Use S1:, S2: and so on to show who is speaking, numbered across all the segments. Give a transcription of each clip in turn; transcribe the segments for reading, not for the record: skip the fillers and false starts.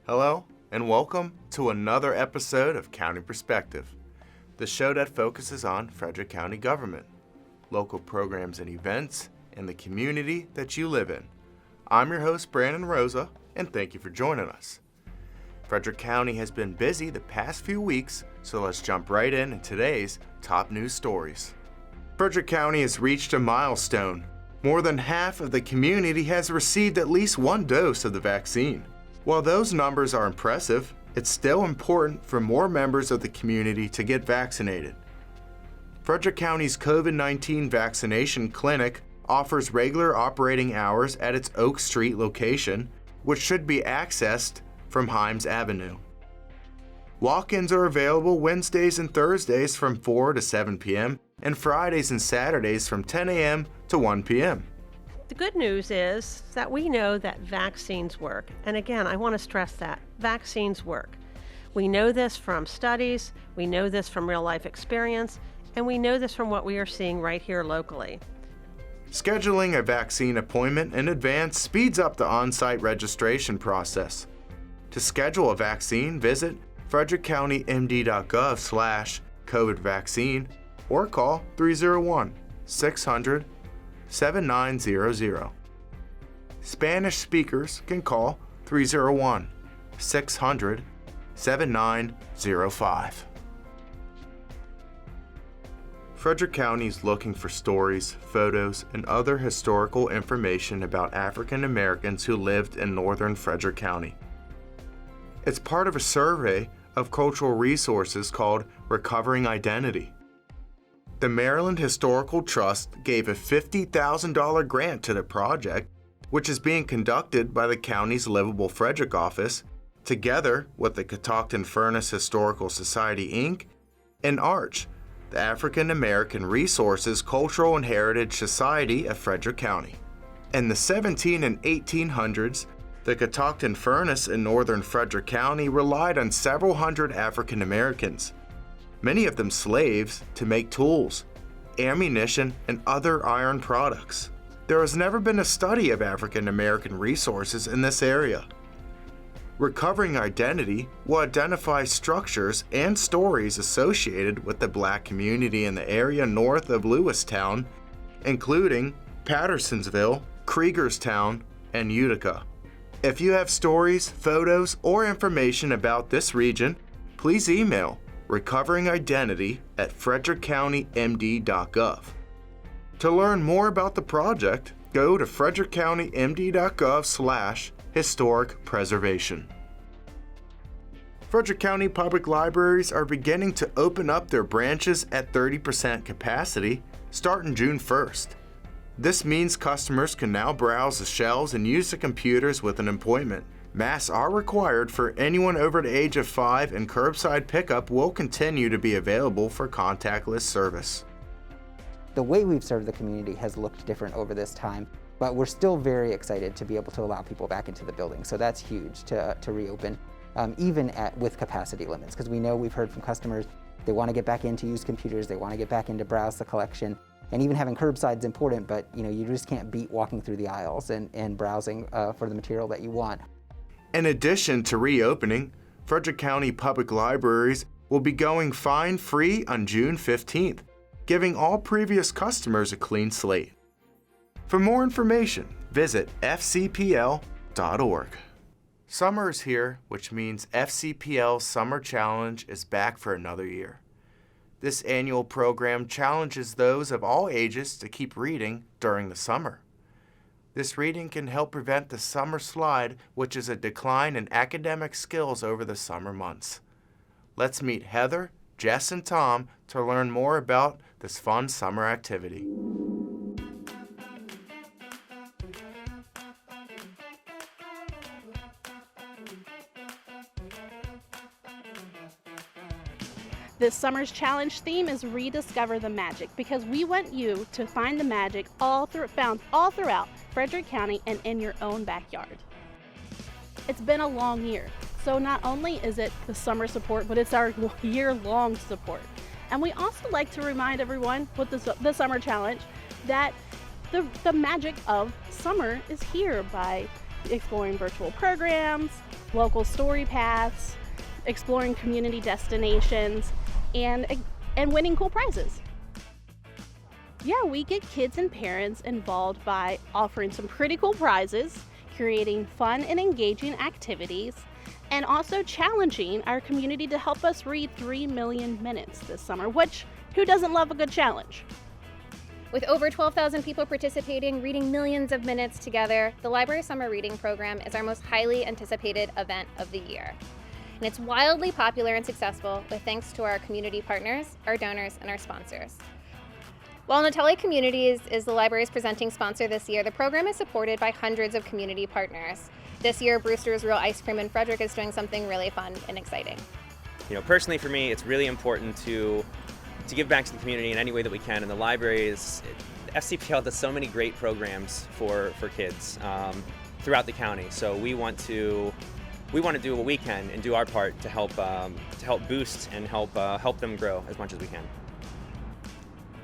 S1: Hello, and welcome to another episode of County Perspective, the show that focuses on Frederick County government, local programs and events, and the community that you live in. I'm your host, Brandon Rosa, and thank you for joining us. Frederick County has been busy the past few weeks, so let's jump right in today's top news stories. Frederick County has reached a milestone. More than half of the community has received at least one dose of the vaccine. While those numbers are impressive, it's still important for more members of the community to get vaccinated. Frederick County's COVID-19 vaccination clinic offers regular operating hours at its Oak Street location, which should be accessed from Himes Avenue. Walk-ins are available Wednesdays and Thursdays from 4 to 7 p.m. and Fridays and Saturdays from 10 a.m. to 1 p.m.
S2: The good news is that we know that vaccines work. And again, I want to stress that vaccines work. We know this from studies, we know this from real life experience, and we know this from what we are seeing right here locally.
S1: Scheduling a vaccine appointment in advance speeds up the on-site registration process. To schedule a vaccine, visit frederickcountymd.gov/COVID vaccine or call 301-600-7900. Spanish speakers can call 301-600-7905. Frederick County is looking for stories, photos, and other historical information about African Americans who lived in northern Frederick County. It's part of a survey of cultural resources called Recovering Identity. The Maryland Historical Trust gave a $50,000 grant to the project, which is being conducted by the county's Livable Frederick office, together with the Catoctin Furnace Historical Society, Inc., and ARCH, the African American Resources Cultural and Heritage Society of Frederick County. In the 17 and 1800s, the Catoctin Furnace in northern Frederick County relied on several hundred African Americans, many of them slaves, to make tools, ammunition, and other iron products. There has never been a study of African American resources in this area. Recovering Identity will identify structures and stories associated with the Black community in the area north of Lewistown, including Pattersonville, Kriegerstown, and Utica. If you have stories, photos, or information about this region, please email recoveringidentity@frederickcountymd.gov. To learn more about the project, go to frederickcountymd.gov/historic preservation. Frederick County Public Libraries are beginning to open up their branches at 30% capacity starting June 1st. This means customers can now browse the shelves and use the computers with an appointment. Masks are required for anyone over the age of 5, and curbside pickup will continue to be available for contactless service.
S3: The way we've served the community has looked different over this time, but we're still very excited to be able to allow people back into the building. So that's huge to reopen, even with capacity limits, because we know we've heard from customers, they want to get back in to use computers, they want to get back in to browse the collection. And even having curbside is important, but you just can't beat walking through the aisles and browsing for the material that you want.
S1: In addition to reopening, Frederick County Public Libraries will be going fine-free on June 15th, giving all previous customers a clean slate. For more information, visit fcpl.org. Summer is here, which means FCPL's Summer Challenge is back for another year. This annual program challenges those of all ages to keep reading during the summer. This reading can help prevent the summer slide, which is a decline in academic skills over the summer months. Let's meet Heather, Jess, and Tom to learn more about this fun summer activity.
S4: This summer's challenge theme is Rediscover the Magic, because we want you to find the magic found all throughout Frederick County and in your own backyard. It's been a long year, so not only is it the summer support, but it's our year-long support. And we also like to remind everyone with the summer challenge that the magic of summer is here by exploring virtual programs, local story paths, exploring community destinations, and winning cool prizes. Yeah, we get kids and parents involved by offering some pretty cool prizes, creating fun and engaging activities, and also challenging our community to help us read 3 million minutes this summer, which, who doesn't love a good challenge?
S5: With over 12,000 people participating, reading millions of minutes together, the Library Summer Reading Program is our most highly anticipated event of the year. And it's wildly popular and successful with thanks to our community partners, our donors, and our sponsors. While Untitled Communities is the library's presenting sponsor this year, the program is supported by hundreds of community partners. This year, Bruster's Real Ice Cream in Frederick is doing something really fun and exciting.
S6: You know, personally for me, it's really important to give back to the community in any way that we can, and the library is, FCPL does so many great programs for kids throughout the county. So we want to do what we can and do our part to help boost and help them grow as much as we can.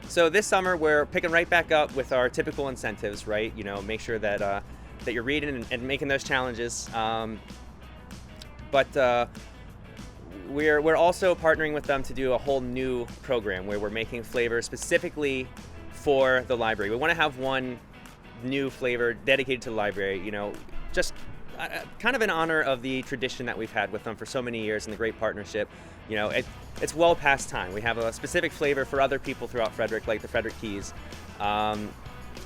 S6: So this summer we're picking right back up with our typical incentives, right? You know, make sure that that you're reading and making those challenges. But we're also partnering with them to do a whole new program where we're making flavors specifically for the library. We want to have one new flavor dedicated to the library, you know, just kind of in honor of the tradition that we've had with them for so many years and the great partnership. You know, it's well past time. We have a specific flavor for other people throughout Frederick, like the Frederick Keys.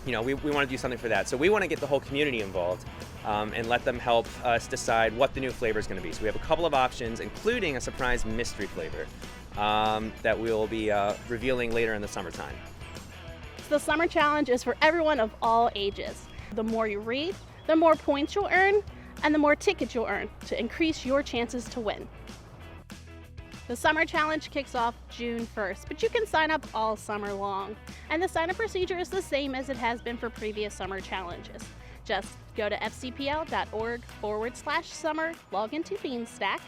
S6: You know, we want to do something for that. So we want to get the whole community involved and let them help us decide what the new flavor is going to be. So we have a couple of options, including a surprise mystery flavor that we'll be revealing later in the summertime.
S4: The summer challenge is for everyone of all ages. The more you read, the more points you'll earn, and the more tickets you'll earn to increase your chances to win. The summer challenge kicks off June 1st, but you can sign up all summer long. And the sign-up procedure is the same as it has been for previous summer challenges. Just go to fcpl.org/summer, log into Beanstack,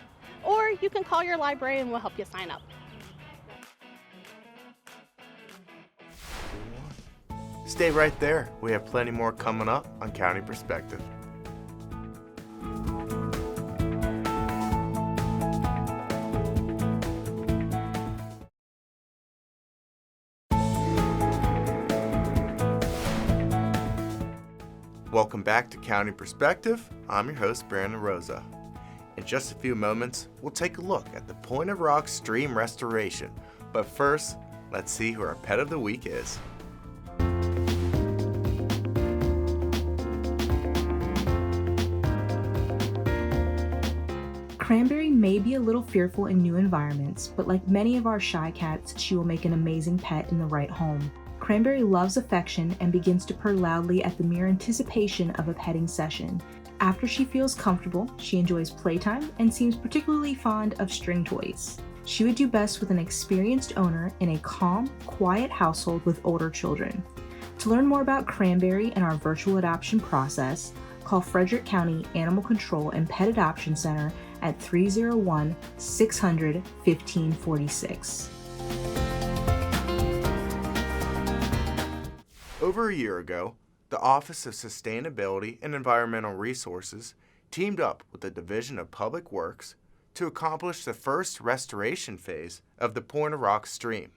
S4: or you can call your librarian and we'll help you sign up.
S1: Stay right there. We have plenty more coming up on County Perspective. Welcome back to County Perspective. I'm your host, Brandon Rosa. In just a few moments, we'll take a look at the Point of Rock stream restoration. But first, let's see who our pet of the week is.
S7: Cranberry may be a little fearful in new environments, but like many of our shy cats, she will make an amazing pet in the right home. Cranberry loves affection and begins to purr loudly at the mere anticipation of a petting session. After she feels comfortable, she enjoys playtime and seems particularly fond of string toys. She would do best with an experienced owner in a calm, quiet household with older children. To learn more about Cranberry and our virtual adoption process, call Frederick County Animal Control and Pet Adoption Center at 301-600-1546.
S1: Over a year ago, the Office of Sustainability and Environmental Resources teamed up with the Division of Public Works to accomplish the first restoration phase of the Point of Rock stream.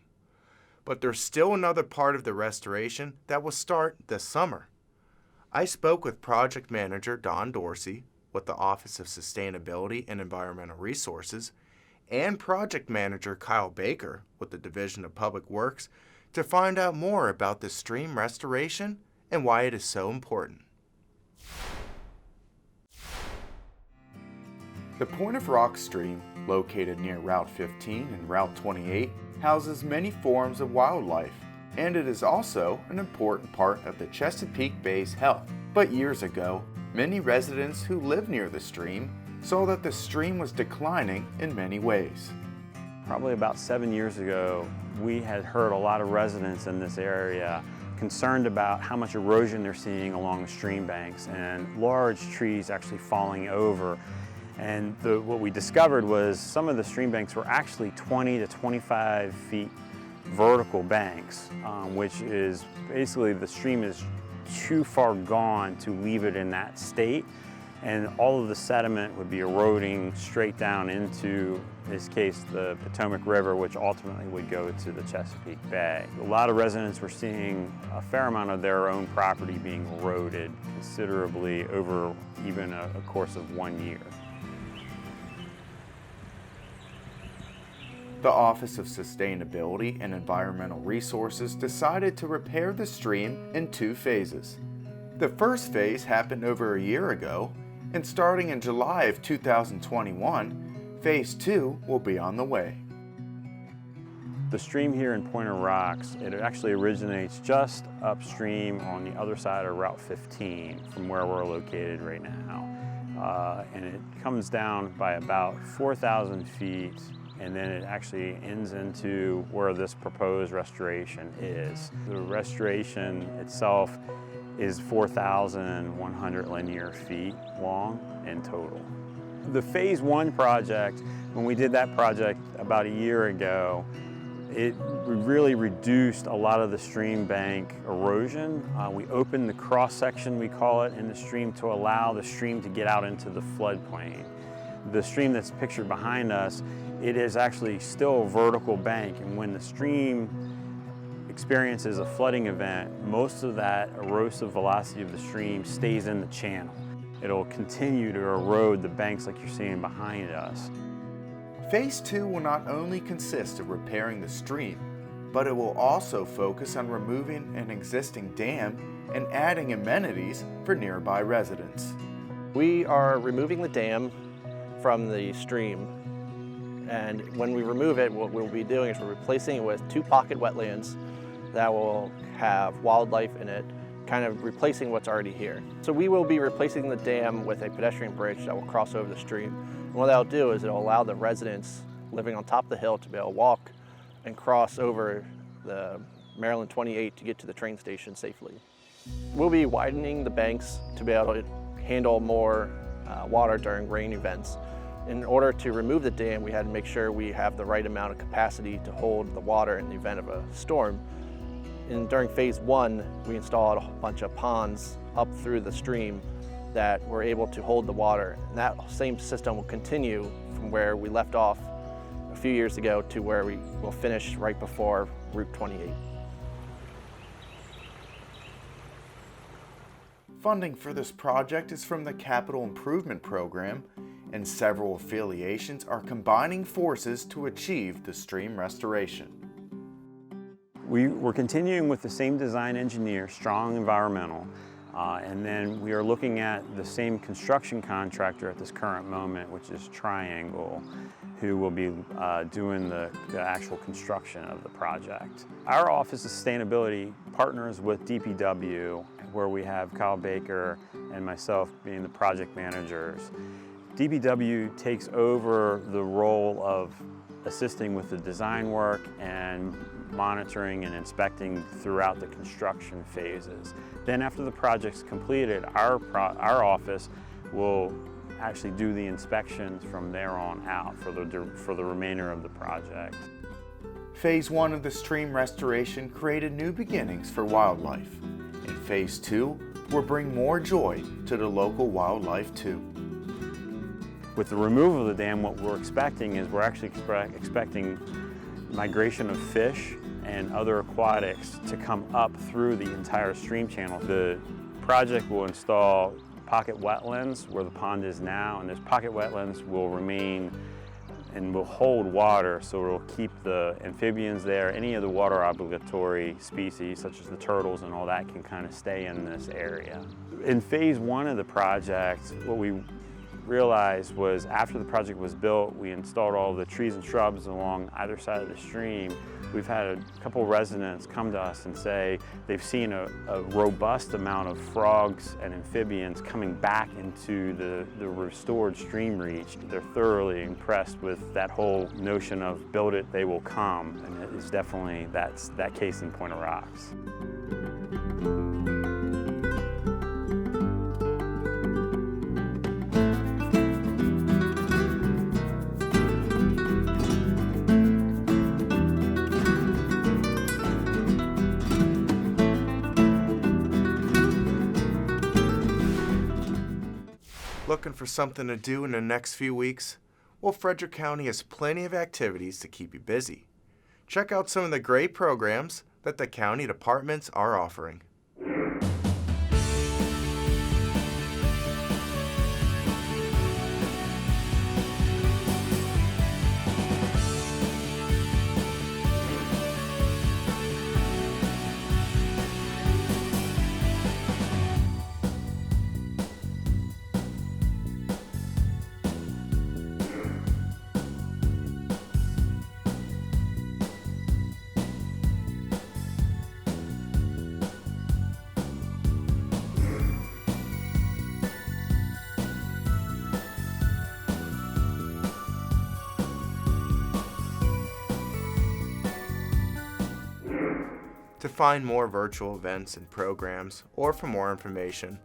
S1: But there's still another part of the restoration that will start this summer. I spoke with Project Manager Don Dorsey with the Office of Sustainability and Environmental Resources and Project Manager Kyle Baker with the Division of Public Works to find out more about the stream restoration and why it is so important. The Point of Rock stream, located near Route 15 and Route 28, houses many forms of wildlife, and it is also an important part of the Chesapeake Bay's health. But years ago, many residents who live near the stream saw that the stream was declining in many ways.
S8: Probably about 7 years ago, we had heard a lot of residents in this area concerned about how much erosion they're seeing along the stream banks and large trees actually falling over. And what we discovered was some of the stream banks were actually 20 to 25 feet vertical banks, which is basically the stream is too far gone to leave it in that state. and all of the sediment would be eroding straight down into, in this case, the Potomac River, which ultimately would go to the Chesapeake Bay. A lot of residents were seeing a fair amount of their own property being eroded considerably over even a course of 1 year.
S1: The Office of Sustainability and Environmental Resources decided to repair the stream in 2 phases. The first phase happened over a year ago, and starting in July of 2021, Phase 2 will be on the way.
S8: The stream here in Pointer Rocks, it actually originates just upstream on the other side of Route 15 from where we're located right now. And it comes down by about 4,000 feet, and then it actually ends into where this proposed restoration is. The restoration itself is 4,100 linear feet long in total. The Phase 1 project, when we did that project about a year ago, it really reduced a lot of the stream bank erosion. We opened the cross section, we call it, in the stream to allow the stream to get out into the floodplain. The stream that's pictured behind us, it is actually still a vertical bank, and when the stream experiences a flooding event, most of that erosive velocity of the stream stays in the channel. It'll continue to erode the banks like you're seeing behind us.
S1: Phase 2 will not only consist of repairing the stream, but it will also focus on removing an existing dam and adding amenities for nearby residents.
S9: We are removing the dam from the stream, and when we remove it, what we'll be doing is we're replacing it with 2 pocket wetlands that will have wildlife in it, kind of replacing what's already here. So we will be replacing the dam with a pedestrian bridge that will cross over the stream. And what that'll do is it'll allow the residents living on top of the hill to be able to walk and cross over the Maryland 28 to get to the train station safely. We'll be widening the banks to be able to handle more water during rain events. In order to remove the dam, we had to make sure we have the right amount of capacity to hold the water in the event of a storm. And during Phase 1, we installed a bunch of ponds up through the stream that were able to hold the water. And that same system will continue from where we left off a few years ago to where we will finish right before Route 28.
S1: Funding for this project is from the Capital Improvement Program, and several affiliations are combining forces to achieve the stream restoration.
S8: We're continuing with the same design engineer, Strong Environmental, and then we are looking at the same construction contractor at this current moment, which is Triangle, who will be doing the actual construction of the project. Our Office of Sustainability partners with DPW, where we have Kyle Baker and myself being the project managers. DPW takes over the role of assisting with the design work and monitoring and inspecting throughout the construction phases. Then after the project's completed, our office will actually do the inspections from there on out for the remainder of the project.
S1: Phase 1 of the stream restoration created new beginnings for wildlife, and Phase 2 will bring more joy to the local wildlife too.
S8: With the removal of the dam, what we're expecting is we're actually expecting migration of fish and other aquatics to come up through the entire stream channel. The project will install pocket wetlands where the pond is now, and those pocket wetlands will remain and will hold water, so it'll keep the amphibians there. Any of the water obligatory species, such as the turtles and all that, can kind of stay in this area. In Phase 1 of the project, what we realized was after the project was built, we installed all the trees and shrubs along either side of the stream. We've had a couple residents come to us and say they've seen a robust amount of frogs and amphibians coming back into the restored stream reach. They're thoroughly impressed with that whole notion of build it, they will come, and it is definitely that case in Pointer Rocks.
S1: Look looking for something to do in the next few weeks? Well, Frederick County has plenty of activities to keep you busy. Check out some of the great programs that the county departments are offering. To find more virtual events and programs, or for more information,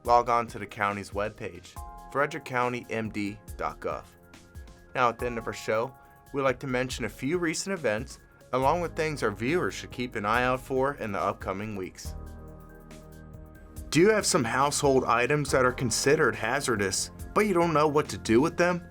S1: log on to the county's webpage, frederickcountymd.gov. Now at the end of our show, we'd like to mention a few recent events, along with things our viewers should keep an eye out for in the upcoming weeks. Do you have some household items that are considered hazardous, but you don't know what to do with them?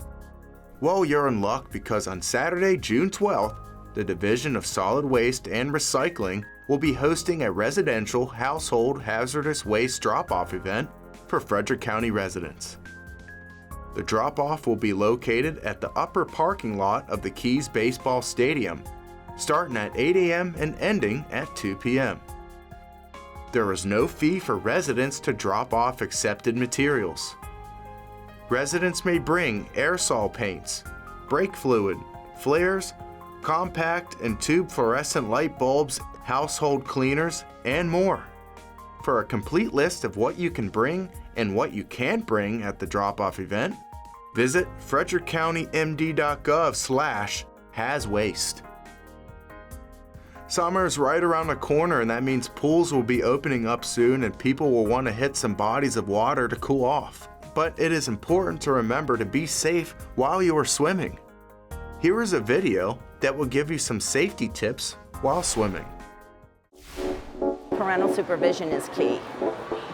S1: Well, you're in luck, because on Saturday, June 12th, the Division of Solid Waste and Recycling will be hosting a residential household hazardous waste drop-off event for Frederick County residents. The drop-off will be located at the upper parking lot of the Keys Baseball Stadium, starting at 8 a.m. and ending at 2 p.m. There is no fee for residents to drop off accepted materials. Residents may bring aerosol paints, brake fluid, flares, compact and tube fluorescent light bulbs, household cleaners, and more. For a complete list of what you can bring and what you can't bring at the drop-off event, visit frederickcountymd.gov/haswaste. Summer is right around the corner, and that means pools will be opening up soon and people will want to hit some bodies of water to cool off. But it is important to remember to be safe while you are swimming. Here is a video that will give you some safety tips while swimming.
S10: Parental supervision is key.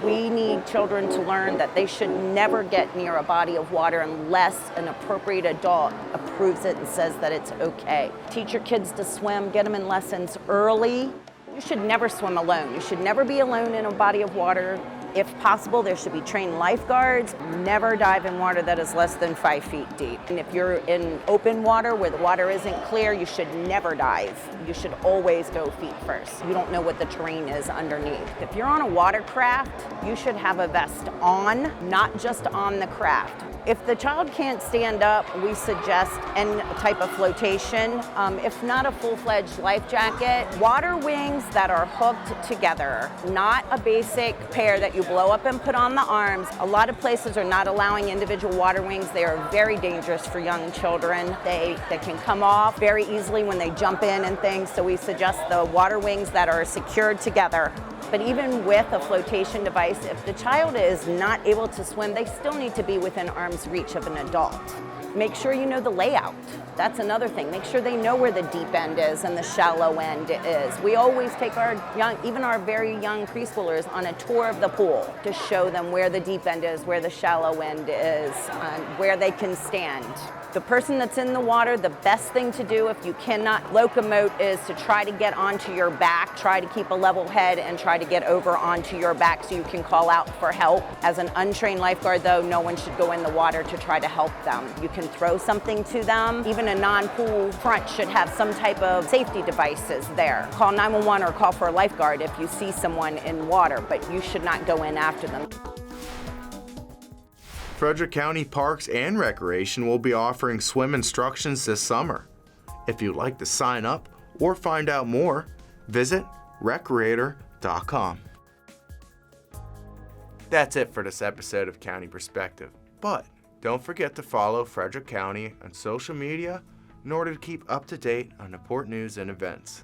S10: We need children to learn that they should never get near a body of water unless an appropriate adult approves it and says that it's okay. Teach your kids to swim, get them in lessons early. You should never swim alone. You should never be alone in a body of water. If possible, there should be trained lifeguards. Never dive in water that is less than 5 feet deep. And if you're in open water where the water isn't clear, you should never dive. You should always go feet first. You don't know what the terrain is underneath. If you're on a watercraft, you should have a vest on, not just on the craft. If the child can't stand up, we suggest any type of flotation. If not a full-fledged life jacket, water wings that are hooked together, not a basic pair that you blow up and put on the arms. A lot of places are not allowing individual water wings. They are very dangerous for young children. They can come off very easily when they jump in and things, so we suggest the water wings that are secured together. But even with a flotation device, if the child is not able to swim, they still need to be within arm's reach of an adult. Make sure you know the layout. That's another thing. Make sure they know where the deep end is and the shallow end is. We always take our young, even our very young preschoolers on a tour of the pool to show them where the deep end is, where the shallow end is, where they can stand. The person that's in the water, the best thing to do if you cannot locomote is to try to get onto your back, try to keep a level head and try to get over onto your back so you can call out for help. As an untrained lifeguard though, no one should go in the water to try to help them. You can throw something to them. Even a non-pool front should have some type of safety devices there. Call 911 or call for a lifeguard if you see someone in water, but you should not go in after them.
S1: Frederick County Parks and Recreation will be offering swim instructions this summer. If you'd like to sign up or find out more, visit recreator.com. That's it for this episode of County Perspective, but don't forget to follow Frederick County on social media in order to keep up to date on important news and events.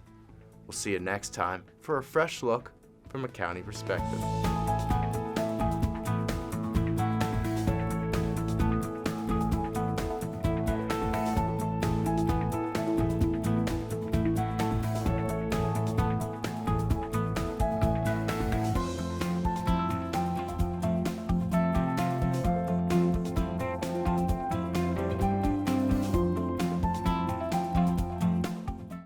S1: We'll see you next time for a fresh look from a county perspective.